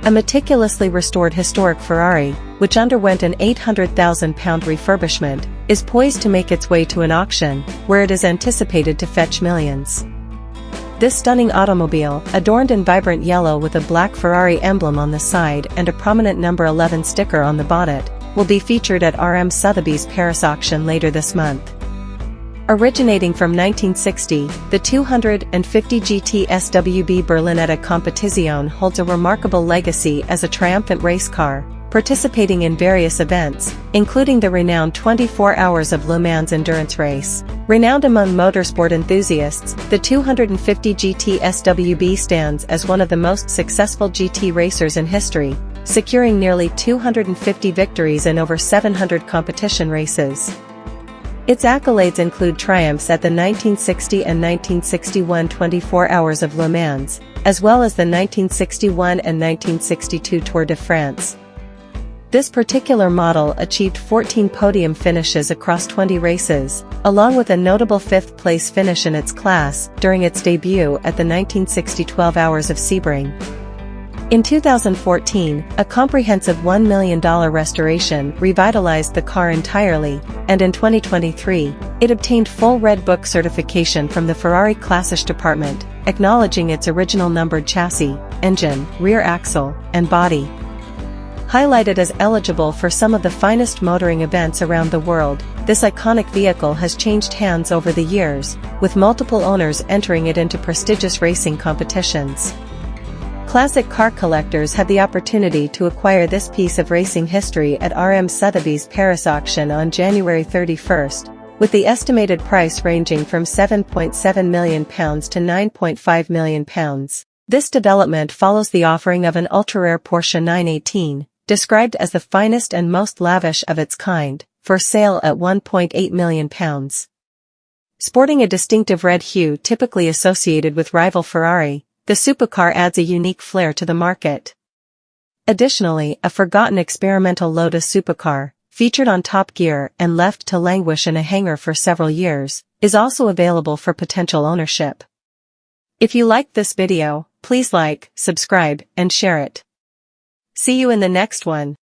A meticulously restored historic Ferrari, which underwent an £800,000 refurbishment, is poised to make its way to an auction, where it is anticipated to fetch millions. This stunning automobile, adorned in vibrant yellow with a black Ferrari emblem on the side and a prominent number 11 sticker on the bonnet, will be featured at Sotheby's Paris auction later this month. Originating from 1960, the 250 GT SWB Berlinetta Competizione holds a remarkable legacy as a triumphant race car, participating in various events, including the renowned 24 Hours of Le Mans endurance race. Renowned among motorsport enthusiasts, the 250 GT SWB stands as one of the most successful GT racers in history, securing nearly 250 victories in over 700 competition races. Its accolades include triumphs at the 1960 and 1961 24 Hours of Le Mans, as well as the 1961 and 1962 Tour de France. This particular model achieved 14 podium finishes across 20 races, along with a notable fifth-place finish in its class during its debut at the 1960 12 Hours of Sebring. In 2014, a comprehensive $1 million restoration revitalized the car entirely, and in 2023, it obtained full Red Book certification from the Ferrari Classisch department, acknowledging its original numbered chassis, engine, rear axle, and body. Highlighted as eligible for some of the finest motoring events around the world, this iconic vehicle has changed hands over the years, with multiple owners entering it into prestigious racing competitions. Classic car collectors had the opportunity to acquire this piece of racing history at Sotheby's Paris auction on January 31st, with the estimated price ranging from £7.7 million to £9.5 million. This development follows the offering of an ultra-rare Porsche 918, described as the finest and most lavish of its kind, for sale at £1.8 million. Sporting a distinctive red hue typically associated with rival Ferrari, the supercar adds a unique flair to the market. Additionally, a forgotten experimental Lotus supercar, featured on Top Gear and left to languish in a hangar for several years, is also available for potential ownership. If you liked this video, please like, subscribe, and share it. See you in the next one.